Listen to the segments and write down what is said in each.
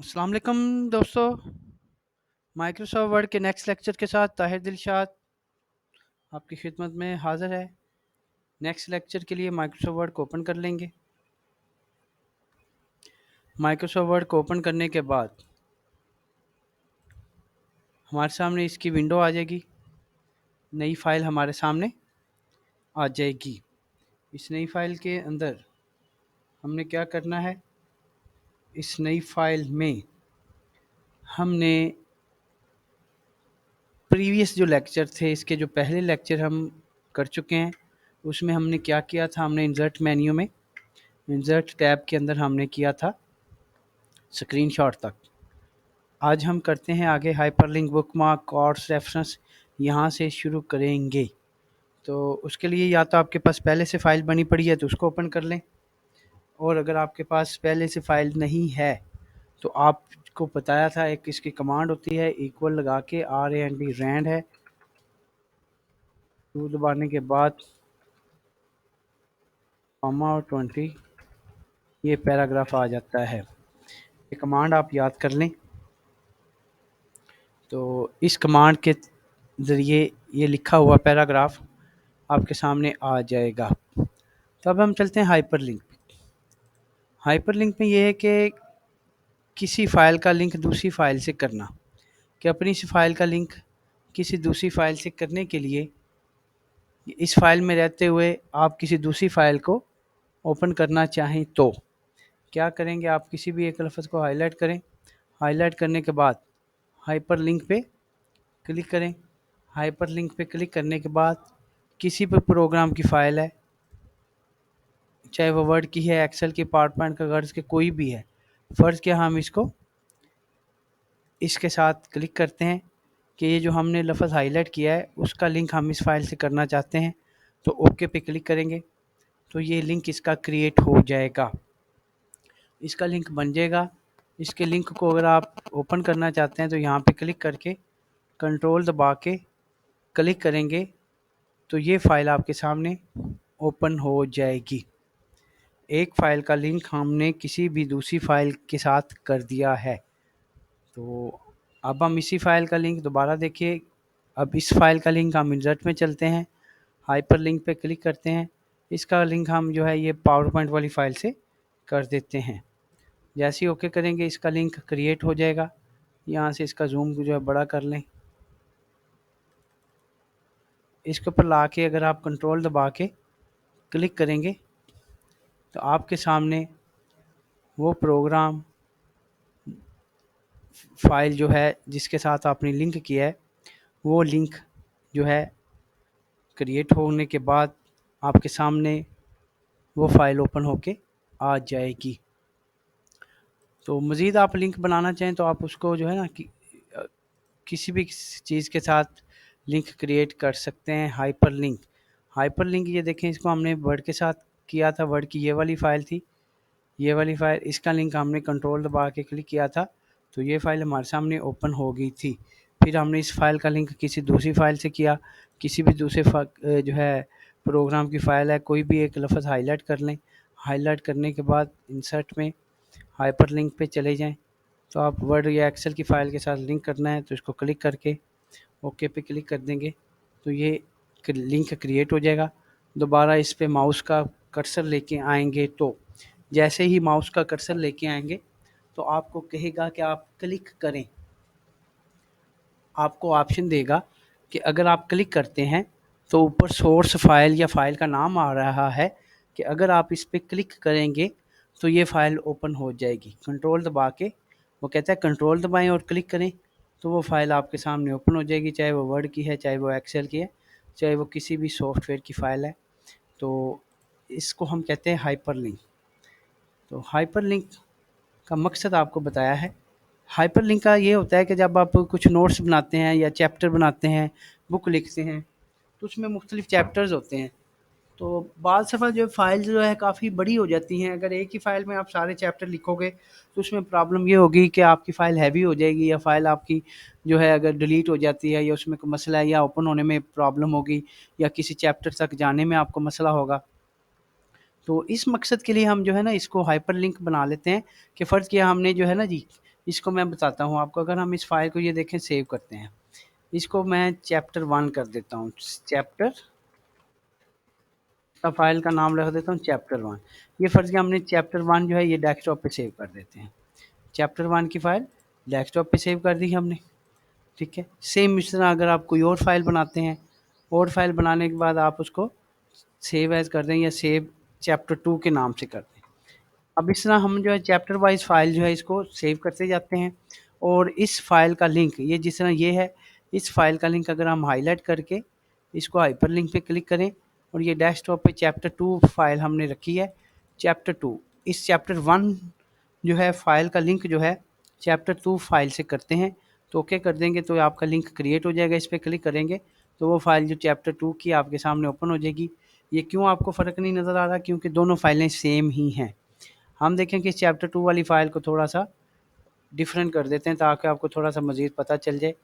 अस्सलाम वालेकुम दोस्तों। माइक्रोसॉफ्ट वर्ड के नेक्स्ट लेक्चर के साथ ताहिर दिलशाद आपकी खिदमत में हाज़िर है। नेक्स्ट लेक्चर के लिए माइक्रोसॉफ्ट वर्ड को ओपन कर लेंगे। माइक्रोसॉफ्ट वर्ड को ओपन करने के बाद हमारे सामने इसकी विंडो आ जाएगी, नई फ़ाइल हमारे सामने आ जाएगी। इस नई फ़ाइल के अंदर हमने क्या करना है, इस नई फ़ाइल में हमने प्रीवियस जो लेक्चर थे, इसके जो पहले लेक्चर हम कर चुके हैं, उसमें हमने क्या किया था, हमने इंसर्ट मेन्यू में इंसर्ट टैब के अंदर हमने किया था स्क्रीनशॉट तक। आज हम करते हैं आगे हाइपरलिंक, बुकमार्क, कोर्स रेफरेंस, यहाँ से शुरू करेंगे। तो उसके लिए या तो आपके पास पहले से फ़ाइल बनी पड़ी है तो उसको ओपन कर लें, और अगर आपके पास पहले से फ़ाइल नहीं है तो आपको बताया था एक इसकी कमांड होती है, इक्वल लगा के RAND रैंड है, टू दबाने के बाद कॉमा और 20 ये पैराग्राफ आ जाता है। ये कमांड आप याद कर लें। तो इस कमांड के ज़रिए ये लिखा हुआ पैराग्राफ आपके सामने आ जाएगा। तो अब हम चलते हैं हाइपरलिंक। हाइपरलिंक में ये है कि किसी फ़ाइल का लिंक दूसरी फ़ाइल से करना, कि अपनी इस फ़ाइल का लिंक किसी दूसरी फ़ाइल से करने के लिए इस फ़ाइल में रहते हुए आप किसी दूसरी फ़ाइल को ओपन करना चाहें तो क्या करेंगे, आप किसी भी एक लफ्ज़ को हाईलाइट करें। हाईलाइट करने के बाद हाइपरलिंक पे क्लिक करें। हाइपरलिंक पे क्लिक करने के बाद किसी भी प्रोग्राम की फ़ाइल है, चाहे वो वर्ड की है, एक्सेल की, पावरपॉइंट का, गर्ज के कोई भी है, फ़र्ज़ किया हम इसको इसके साथ क्लिक करते हैं कि ये जो हमने लफ्ज़ हाईलाइट किया है उसका लिंक हम इस फ़ाइल से करना चाहते हैं, तो ओके पे क्लिक करेंगे तो ये लिंक इसका क्रिएट हो जाएगा, इसका लिंक बन जाएगा। इसके लिंक को अगर आप ओपन करना चाहते हैं तो यहाँ पे क्लिक करके कंट्रोल दबा के क्लिक करेंगे तो ये फ़ाइल आपके सामने ओपन हो जाएगी। एक फ़ाइल का लिंक हमने किसी भी दूसरी फ़ाइल के साथ कर दिया है। तो अब हम इसी फ़ाइल का लिंक दोबारा देखिए। अब इस फ़ाइल का लिंक हम इंसर्ट में चलते हैं, हाइपरलिंक पे क्लिक करते हैं। इसका लिंक हम जो है ये पावरपॉइंट वाली फ़ाइल से कर देते हैं। जैसे ही ओके करेंगे इसका लिंक क्रिएट हो जाएगा। यहाँ से इसका जूम जो है बड़ा कर लें। इसके ऊपर ला के अगर आप कंट्रोल दबा के क्लिक करेंगे तो आपके सामने वो प्रोग्राम फ़ाइल जो है जिसके साथ आपने लिंक किया है, वो लिंक जो है क्रिएट होने के बाद आपके सामने वो फ़ाइल ओपन होके आ जाएगी। तो मज़ीद आप लिंक बनाना चाहें तो आप उसको जो है ना कि किसी भी चीज़ के साथ लिंक क्रिएट कर सकते हैं। हाइपरलिंक, हाइपरलिंक ये देखें, इसको हमने वर्ड के साथ किया था। वर्ड की ये वाली फ़ाइल थी, ये वाली फ़ाइल, इसका लिंक हमने कंट्रोल दबा के क्लिक किया था तो ये फ़ाइल हमारे सामने ओपन हो गई थी। फिर हमने इस फ़ाइल का लिंक किसी दूसरी फ़ाइल से किया, किसी भी दूसरे जो है प्रोग्राम की फ़ाइल है, कोई भी एक लफ्ज़ हाईलाइट कर लें। हाईलाइट करने के बाद इंसर्ट में हाइपरलिंक पे चले जाएं। तो आप वर्ड या एक्सेल की फ़ाइल के साथ लिंक करना है तो इसको क्लिक करके ओके पे क्लिक कर देंगे तो ये लिंक क्रिएट हो जाएगा। दोबारा इस पे माउस का कर्सर लेके आएंगे तो जैसे ही माउस का कर्सर लेके आएंगे तो आपको कहेगा कि आप क्लिक करें। आपको ऑप्शन देगा कि अगर आप क्लिक करते हैं तो ऊपर सोर्स फ़ाइल या फ़ाइल का नाम आ रहा है कि अगर आप इस पे क्लिक करेंगे तो ये फ़ाइल ओपन हो जाएगी। कंट्रोल दबा के वो कहता है कंट्रोल दबाएं और क्लिक करें तो वो फ़ाइल आपके सामने ओपन हो जाएगी, चाहे वो वर्ड की है, चाहे वो एक्सेल की है, चाहे वो किसी भी सॉफ्टवेयर की फ़ाइल है। तो इसको हम कहते हैं हाइपरलिंक। तो हाइपरलिंक का मकसद आपको बताया है। हाइपरलिंक का ये होता है कि जब आप कुछ नोट्स बनाते हैं या चैप्टर बनाते हैं, बुक लिखते हैं, तो उसमें मुख्तलिफ चैप्टर्स होते हैं। तो बाद सफ़ा जो फ़ाइल जो है काफ़ी बड़ी हो जाती हैं। अगर एक ही फ़ाइल में आप सारे चैप्टर लिखोगे तो उसमें प्रॉब्लम ये होगी कि आपकी फ़ाइल हैवी हो जाएगी, या फ़ाइल आपकी जो है अगर डिलीट हो जाती है या उसमें कोई मसला है या ओपन होने में प्रॉब्लम होगी या किसी चैप्टर तक जाने में आपको मसला होगा। तो इस मकसद के लिए हम जो है ना इसको हाइपरलिंक बना लेते हैं कि फ़र्ज़ किया हमने जो है ना जी इसको मैं बताता हूँ आपको। अगर हम इस फाइल को ये देखें सेव करते हैं, इसको मैं चैप्टर 1 कर देता हूँ। चैप्टर का फाइल का नाम रख देता हूँ चैप्टर 1। ये फ़र्ज़ किया हमने चैप्टर 1 जो है ये डेस्कटॉप पे सेव कर देते हैं। चैप्टर 1 की फ़ाइल डेस्कटॉप पे सेव कर दी हमने, ठीक है। सेम इस तरह अगर आप कोई और फाइल बनाते हैं, और फाइल बनाने के बाद आप उसको सेव एज़ कर दें या सेव चैप्टर 2 के नाम से कर दें। अब इस तरह हम जो है चैप्टर वाइज़ फाइल जो है इसको सेव करते जाते हैं। और इस फाइल का लिंक ये जिस तरह ये है, इस फाइल का लिंक अगर हम हाईलाइट करके इसको हाइपरलिंक पे क्लिक करें और ये डेस्कटॉप पे चैप्टर 2 फाइल हमने रखी है, चैप्टर 2, इस चैप्टर 1 जो है फाइल का लिंक जो है चैप्टर 2 फाइल से करते हैं, तो ओके कर देंगे तो आपका लिंक क्रिएट हो जाएगा। इस पे क्लिक करेंगे तो वो फाइल जो चैप्टर 2 की आपके सामने ओपन हो जाएगी। ये क्यों आपको फ़र्क नहीं नज़र आ रहा? क्योंकि दोनों फाइलें सेम ही हैं। हम देखें कि चैप्टर 2 वाली फ़ाइल को थोड़ा-सा डिफरेंट कर देते हैं ताकि आपको थोड़ा-सा मज़ीद पता चल जाए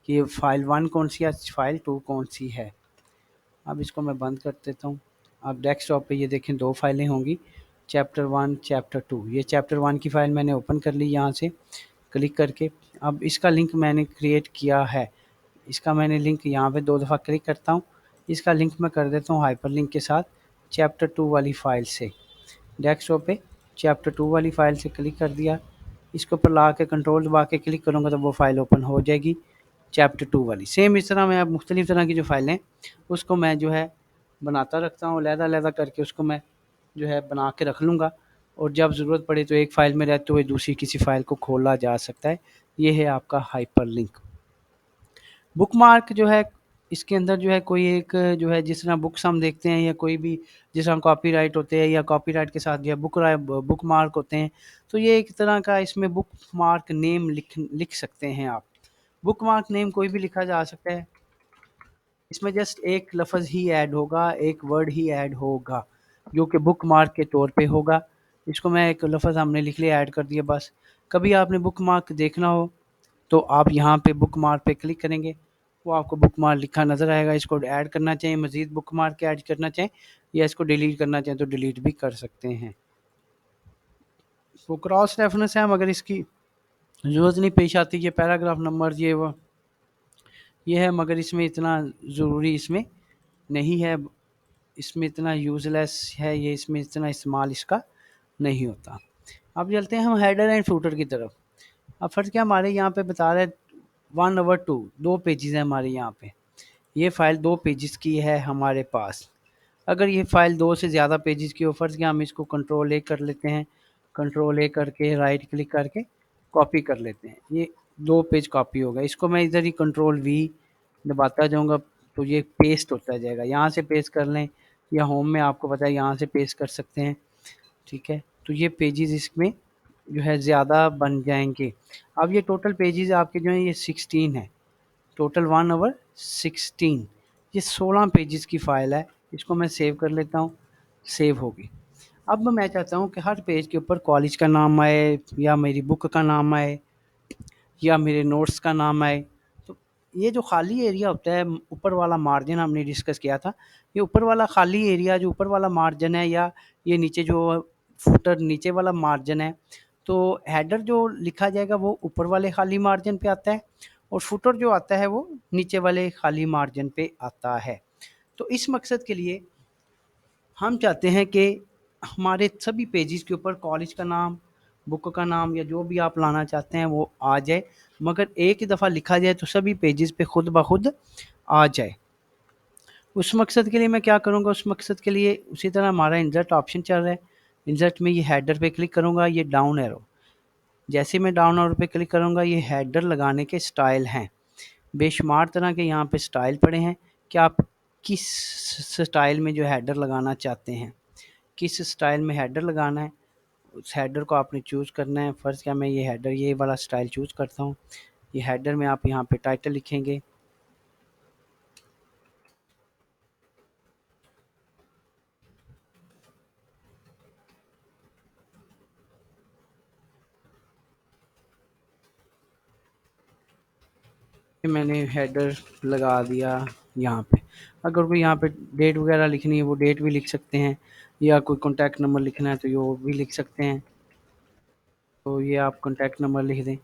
कि फ़ाइल 1 कौन-सी है, फ़ाइल 2 कौन-सी है। अब इसको मैं बंद कर देता हूँ। अब डेस्कटॉप पे ये देखें 2 फाइलें होंगी, चैप्टर 1, चैप्टर 2। ये चैप्टर 1 की फ़ाइल मैंने ओपन कर ली यहाँ से क्लिक करके। अब इसका लिंक मैंने क्रिएट किया है। इसका मैंने लिंक यहाँ पे 2 दफ़ा क्लिक करता हूँ। इसका लिंक मैं कर देता हूँ हाइपरलिंक के साथ चैप्टर 2 वाली फ़ाइल से। डेस्कटॉप पे चैप्टर 2 वाली फ़ाइल से क्लिक कर दिया। इसके ऊपर ला के कंट्रोल दबा के क्लिक करूँगा तो वो फ़ाइल ओपन हो जाएगी, चैप्टर 2 वाली। सेम इस तरह मैं अब मुख्तलिफ़ तरह की जो फ़ाइलें उसको मैं जो है बनाता रखता हूँ, अलहदा-अलहदा करके उसको मैं जो है बना के रख लूँगा और जब ज़रूरत पड़े तो एक फ़ाइल में रहते हुए दूसरी किसी फ़ाइल को खोला जा सकता है। ये है आपका हाइपरलिंक। बुकमार्क जो है इसके अंदर जो है कोई एक जो है जिस तरह बुक्स हम देखते हैं या कोई भी जिस तरह कॉपीराइट होते हैं या कॉपीराइट के साथ जो है बुकमार्क होते हैं, तो ये एक तरह का इसमें बुकमार्क नेम लिख लिख सकते हैं आप। बुकमार्क नेम कोई भी लिखा जा सकता है। इसमें जस्ट एक लफ़्ज़ ही ऐड होगा, एक वर्ड ही ऐड होगा, जो कि बुकमार्क के तौर पे होगा। इसको मैं एक लफ़्ज़ हमने लिख लिया, ऐड कर दिया बस। कभी आपने बुकमार्क देखना हो तो आप यहाँ पे बुकमार्क पे क्लिक करेंगे, वो आपको बुकमार्क लिखा नज़र आएगा। इसको ऐड करना चाहें, मज़ीद बुकमार्क ऐड करना चाहें या इसको डिलीट करना चाहें तो डिलीट भी कर सकते हैं। तो क्रॉस रेफरेंस है, हम अगर इसकी ज़रूरत नहीं पेश आती, ये पैराग्राफ नंबर ये है, मगर इसमें इतना ज़रूरी इसमें नहीं है, इसमें इतना यूज़लेस है ये, इसमें इतना इस्तेमाल इसका नहीं होता। अब चलते हैं हम हेडर एंड फूटर की तरफ। अब फ़र्ज़ क्या हमारे यहाँ पे बता रहा है 1/2 2 पेजेज़ हैं हमारे यहाँ पे। ये फ़ाइल 2 पेजेज़ की है हमारे पास। अगर ये फ़ाइल 2 से ज़्यादा पेजेज़ की हो, फ़र्ज़ क्या हम इसको कंट्रोल ए कर लेते हैं, कंट्रोल ए करके राइट क्लिक करके कॉपी कर लेते हैं। ये 2 पेज कॉपी हो गया। इसको मैं इधर ही कंट्रोल वी दबाता जाऊँगा तो ये पेस्ट होता जाएगा। यहाँ से पेस्ट कर लें या होम में आपको पता है यहाँ से पेस्ट कर सकते हैं, ठीक है। तो ये पेजेज़ इसमें जो है ज़्यादा बन जाएँगे। अब ये टोटल पेजेज़ आपके जो हैं ये 16 है। टोटल 1/16, ये 16 पेजेस की फ़ाइल है। इसको मैं सेव कर लेता हूँ, सेव होगी। अब मैं चाहता हूँ कि हर पेज के ऊपर कॉलेज का नाम आए या मेरी बुक का नाम आए या मेरे नोट्स का नाम आए। तो ये जो खाली एरिया होता है, ऊपर वाला मार्जिन हमने डिस्कस किया था, ये ऊपर वाला खाली एरिया जो ऊपर वाला मार्जिन है या ये नीचे जो फुटर नीचे वाला मार्जिन है, तो हेडर जो लिखा जाएगा वो ऊपर वाले खाली मार्जिन पे आता है और फुटर जो आता है वो नीचे वाले खाली मार्जिन पे आता है। तो इस मकसद के लिए हम चाहते हैं कि हमारे सभी पेजेस के ऊपर कॉलेज का नाम, बुक का नाम या जो भी आप लाना चाहते हैं वो आ जाए, मगर एक ही दफ़ा लिखा जाए तो सभी पेजेस पे खुद ब खुद आ जाए। उस मकसद के लिए मैं क्या करूँगा, उस मकसद के लिए उसी तरह हमारा इंसर्ट ऑप्शन चल रहा है। इंसर्ट में ये हेडर पे क्लिक करूँगा, ये डाउन एरो, जैसे मैं डाउन एरो पे क्लिक करूँगा ये हेडर लगाने के स्टाइल हैं। बेशुमार तरह के यहाँ पे स्टाइल पड़े हैं कि आप किस स्टाइल में जो हेडर लगाना चाहते हैं, किस स्टाइल में हेडर लगाना है, उस हेडर को आपने चूज़ करना है। फ़र्ज़ क्या मैं ये हेडर ये वाला स्टाइल चूज़ करता हूँ। ये हेडर में आप यहाँ पे टाइटल लिखेंगे, ये मैंने हेडर लगा दिया यहाँ पे। अगर कोई यहाँ पे डेट वगैरह लिखनी है वो डेट भी लिख सकते हैं या कोई कॉन्टैक्ट नंबर लिखना है तो ये वो भी लिख सकते हैं। तो ये आप कॉन्टैक्ट नंबर लिख दें।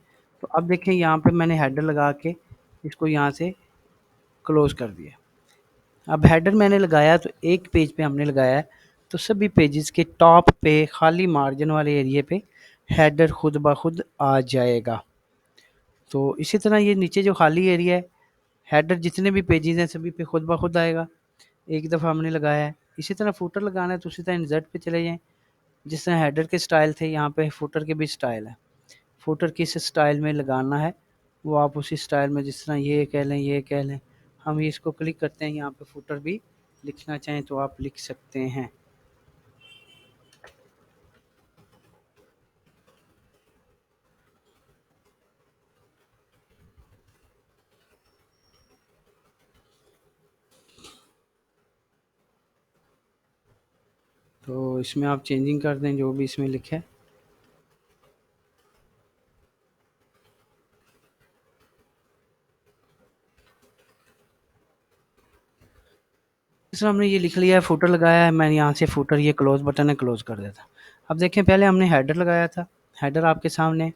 तो अब देखें यहाँ पे मैंने हेडर लगा के इसको यहाँ से क्लोज़ कर दिया। अब हेडर मैंने लगाया तो एक पेज पे हमने लगाया है, तो सभी पेजेस के टॉप पे खाली मार्जिन वाले एरिया पे हेडर खुद ब खुद आ जाएगा। तो इसी तरह ये नीचे जो खाली एरिया है, हेडर जितने भी पेजेस हैं सभी पे खुद ब खुद आएगा। एक दफ़ा हमने लगाया है। इसी तरह फुटर लगाना है तो उसी तरह इंसर्ट पे चले जाएँ। जिस तरह हेडर के स्टाइल थे, यहाँ पे फुटर के भी स्टाइल है। फुटर किस स्टाइल में लगाना है वो आप उसी स्टाइल में, जिस तरह ये कह लें, ये कह लें। हम इसको क्लिक करते हैं, यहाँ पे फुटर भी लिखना चाहें तो आप लिख सकते हैं। तो इसमें आप चेंजिंग कर दें जो भी इसमें लिखे है। इस हमने ये लिख लिया है, फुटर लगाया है। मैंने यहाँ से फुटर, ये क्लोज बटन है, क्लोज कर देता। अब देखें, पहले हमने हेडर लगाया था, हेडर आपके सामने।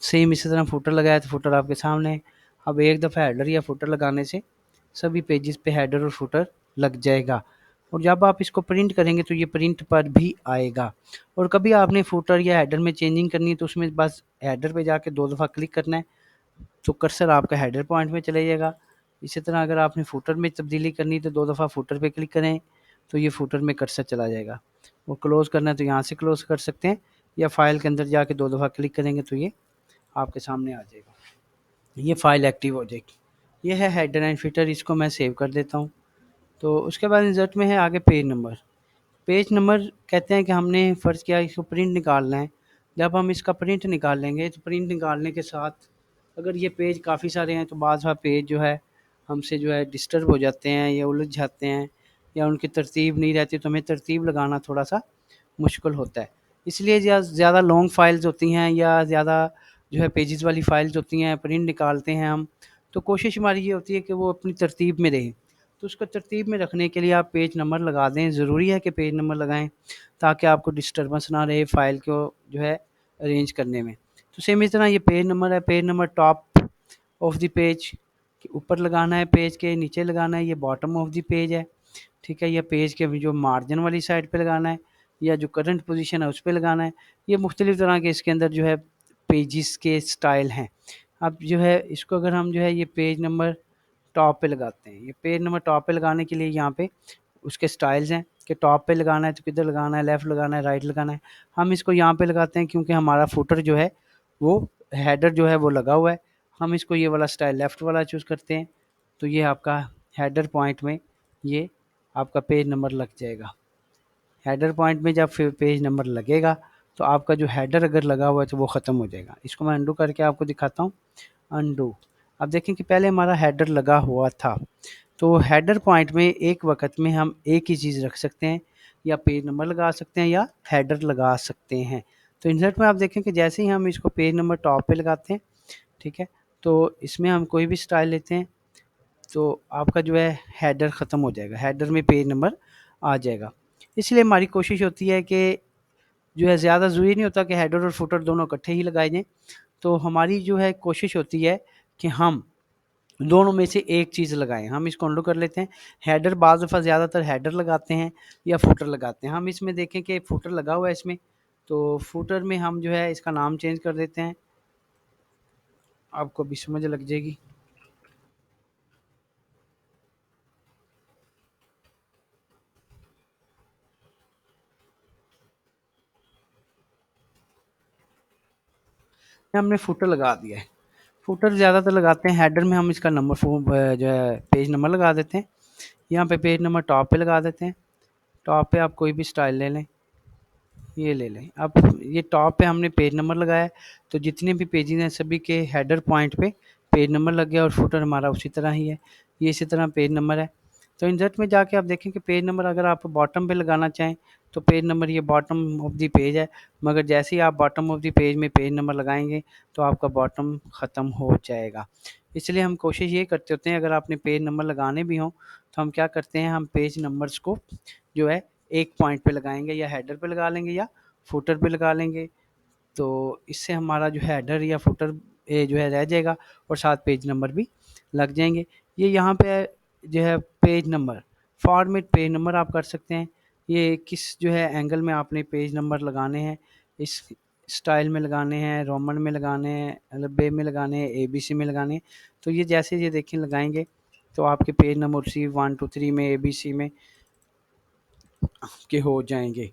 सेम इसी तरह फुटर लगाया तो फुटर आपके सामने। अब एक दफ़ा हेडर या फुटर लगाने से सभी पेजेस पे हेडर और फुटर लग जाएगा। और जब आप इसको प्रिंट करेंगे तो ये प्रिंट पर भी आएगा। और कभी आपने फुटर या हेडर में चेंजिंग करनी है तो उसमें बस हेडर पे जाके 2 दफ़ा क्लिक करना है, तो कर्सर आपका हेडर पॉइंट में चले जाएगा। इसी तरह अगर आपने फुटर में तब्दीली करनी है तो 2 दफ़ा फुटर पे क्लिक करें तो ये फुटर में कर्सर चला जाएगा। और क्लोज़ करना है तो यहाँ से क्लोज़ कर सकते हैं, या फ़ाइल के अंदर जाके 2 दफ़ा क्लिक करेंगे तो ये आपके सामने आ जाएगा। ये फ़ाइल एक्टिव हो जाएगी। ये है हेडर एंड फुटर, इसको मैं सेव कर देता हूँ। तो उसके बाद इंसर्ट में है आगे पेज नंबर। पेज नंबर कहते हैं कि हमने फ़र्ज़ किया इसको प्रिंट निकालना है। जब हम इसका प्रिंट निकाल लेंगे तो प्रिंट निकालने के साथ अगर ये पेज काफ़ी सारे हैं तो बाज़ पेज जो है हमसे जो है डिस्टर्ब हो जाते हैं या उलझ जाते हैं, या उनकी तरतीब नहीं रहती, तो हमें तरतीब लगाना थोड़ा सा मुश्किल होता है। इसलिए ज़्यादा लॉन्ग फाइल्स होती हैं या ज़्यादा जो है पेजेस वाली फाइल्स होती हैं, प्रिंट निकालते हैं हम, तो कोशिश हमारी ये होती है कि वो अपनी तरतीब में रहे। तो उसको तरतीब में रखने के लिए आप पेज नंबर लगा दें। ज़रूरी है कि पेज नंबर लगाएं ताकि आपको डिस्टर्बेंस ना रहे फ़ाइल को जो है अरेंज करने में। तो सेम इस तरह ये पेज नंबर है, page number top of the page के ऊपर लगाना है, पेज के नीचे लगाना है, ये बॉटम ऑफ द पेज है। ठीक है, या पेज के जो मार्जिन वाली साइड पे लगाना है, या जो करंट पोजीशन है उस पे लगाना है। ये मुख्तलिफ तरह के इसके अंदर जो है पेजेस के स्टाइल हैं। अब जो है इसको अगर हम जो है ये पेज नंबर टॉप पे लगाते हैं, ये पेज नंबर टॉप पे लगाने के लिए यहाँ पे उसके स्टाइल्स हैं कि टॉप पे लगाना है तो किधर लगाना है, लेफ़्ट लगाना है, राइट लगाना है। हम इसको यहाँ पे लगाते हैं क्योंकि हमारा फुटर जो है वो हेडर जो है वो लगा हुआ है। हम इसको ये वाला स्टाइल लेफ़्ट वाला चूज़ करते हैं, तो ये आपका हेडर पॉइंट में ये आपका पेज नंबर लग जाएगा। हेडर पॉइंट में जब फिर पेज नंबर लगेगा तो आपका जो हेडर अगर लगा हुआ है तो वो ख़त्म हो जाएगा। इसको मैं अंडू करके आपको दिखाता हूँ। अंडू। अब देखें कि पहले हमारा हेडर लगा हुआ था, तो हेडर पॉइंट में एक वक्त में हम एक ही चीज़ रख सकते हैं, या पेज नंबर लगा सकते हैं या हेडर लगा सकते हैं। तो इंसर्ट में आप देखें कि जैसे ही हम इसको पेज नंबर टॉप पे लगाते हैं, ठीक है, तो इसमें हम कोई भी स्टाइल लेते हैं तो आपका जो है हेडर ख़त्म हो जाएगा, हेडर में पेज नंबर आ जाएगा। इसलिए हमारी कोशिश होती है कि जो है ज़्यादा ज़रूरी नहीं होता कि हेडर और फुटर दोनों इकट्ठे ही लगाए जाएँ। तो हमारी जो है कोशिश होती है कि हम दोनों में से एक चीज़ लगाएँ। हम इसको अंडू कर लेते हैं। हेडर बाज़ दफ़ा ज़्यादातर हेडर लगाते हैं या फुटर लगाते हैं। हम इसमें देखें कि फुटर लगा हुआ है इसमें, तो फुटर में हम जो है इसका नाम चेंज कर देते हैं। आपको भी समझ लग जाएगी। हमने फुटर लगा दिया है। फुटर ज़्यादातर लगाते हैं, हेडर में हम इसका नंबर जो है पेज नंबर लगा देते हैं। यहाँ पे पेज नंबर टॉप पे लगा देते हैं। टॉप पे आप कोई भी स्टाइल ले लें, ये ले लें। अब ये टॉप पे हमने पेज नंबर लगाया है, तो जितने भी पेजेस हैं सभी के हेडर पॉइंट पे पेज नंबर लग गया और फुटर हमारा उसी तरह ही है। ये इसी तरह पेज नंबर है। तो इंसर्ट में जाके आप देखें कि पेज नंबर अगर आप बॉटम पे लगाना चाहें तो पेज नंबर ये बॉटम ऑफ द पेज है, मगर जैसे ही आप बॉटम ऑफ द पेज में पेज नंबर लगाएंगे तो आपका बॉटम ख़त्म हो जाएगा। इसलिए हम कोशिश ये करते होते हैं अगर आपने पेज नंबर लगाने भी हों तो हम क्या करते हैं, हम पेज नंबर्स को जो है एक पॉइंट पे लगाएंगे, या हेडर पे लगा लेंगे या फुटर पे लगा लेंगे। तो इससे हमारा जो हेडर या फुटर जो है रह जाएगा और साथ पेज नंबर भी लग जाएंगे। ये यहाँ पे जो है page number, format page number आप कर सकते हैं। ये किस जो है एंगल में आपने पेज नंबर लगाने हैं, इस स्टाइल में लगाने हैं, रोमन में लगाने हैं, अरबे में लगाने हैं, ABC में लगाने हैं। तो ये जैसे ये देखें लगाएंगे तो आपके पेज नंबर सी 1 2 3 में ABC में के हो जाएंगे।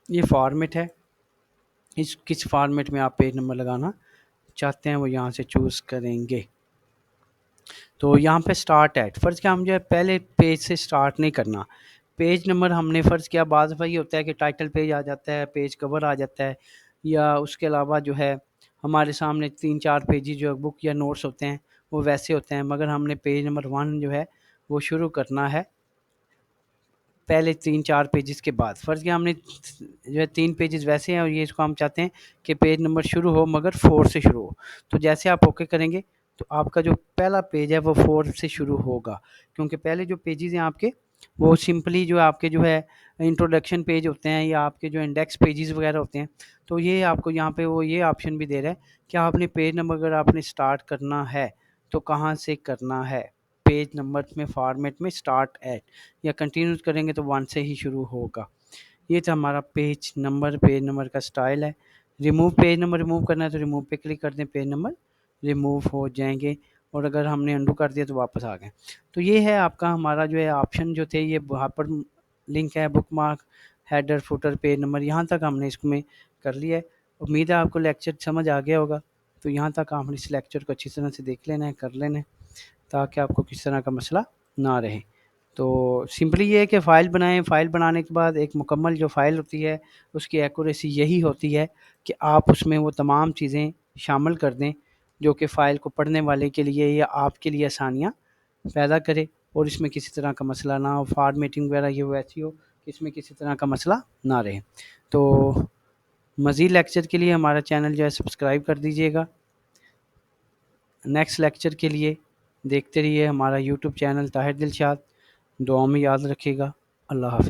ये फॉर्मेट है, इस किस फॉर्मेट में आप पेज नंबर लगाना चाहते हैं वो यहाँ से चूज़ करेंगे। तो यहाँ पे स्टार्ट एट, फ़र्ज़ किया हम जो है पहले पेज से स्टार्ट नहीं करना, पेज नंबर हमने फ़र्ज़ किया बाद दफ़ा ये होता है कि टाइटल पेज आ जाता है, पेज कवर आ जाता है, या उसके अलावा जो है हमारे सामने 3-4 पेजेस जो बुक या नोट्स होते हैं वो वैसे होते हैं, मगर हमने पेज नंबर 1 जो है वो शुरू करना है पहले 3-4 पेजेस के बाद। फ़र्ज़ किया हमने जो है 3 पेजेस वैसे हैं और ये इसको हम चाहते हैं कि पेज नंबर शुरू हो मगर 4 से शुरू हो। तो जैसे आप ओके करेंगे तो आपका जो पहला पेज है वो 4 से शुरू होगा, क्योंकि पहले जो पेजेस हैं आपके वो सिंपली जो आपके जो है इंट्रोडक्शन पेज होते हैं या आपके जो इंडेक्स पेजेस वगैरह होते हैं। तो ये आपको यहाँ पे वो ये ऑप्शन भी दे रहा है कि आपने पेज नंबर अगर आपने स्टार्ट करना है तो कहाँ से करना है, पेज नंबर में फॉर्मेट में स्टार्ट एट, या कंटिन्यू करेंगे तो 1 से ही शुरू होगा। ये था हमारा पेज नंबर का स्टाइल है। रिमूव पेज नंबर रिमूव करना है तो रिमूव पे क्लिक कर दें, पेज नंबर रिमूव हो जाएंगे, और अगर हमने अंडू कर दिया तो वापस आ गए। तो ये है आपका हमारा जो है ऑप्शन जो थे, ये वहाँ पर लिंक है, book mark, header, footer, page number, यहाँ तक हमने इसमें कर लिया है। उम्मीद है आपको लेक्चर समझ आ गया होगा। तो यहाँ तक आपने इस लेक्चर को अच्छी तरह से देख लेना है, कर लेना है, ताकि आपको किसी तरह का मसला ना रहे। तो सिंपली ये है कि फ़ाइल बनाएँ, फ़ाइल बनाने के बाद एक मुकम्मल जो फ़ाइल होती है उसकी एक्यूरेसी यही होती है कि आप उसमें वो तमाम चीज़ें शामिल कर दें जो कि फ़ाइल को पढ़ने वाले के लिए या आपके लिए आसानियाँ पैदा करे, और इसमें किसी तरह का मसला ना हो, फॉर्मेटिंग वगैरह ये वैसी हो कि इसमें किसी तरह का मसला ना रहे। तो मज़ीद लेक्चर के लिए हमारा चैनल जो है सब्सक्राइब कर दीजिएगा। नेक्स्ट लेक्चर के लिए देखते रहिए हमारा यूट्यूब चैनल ताहिर दिलशाद। दुआ में याद रखिएगा। अल्लाह हाफ़िज़।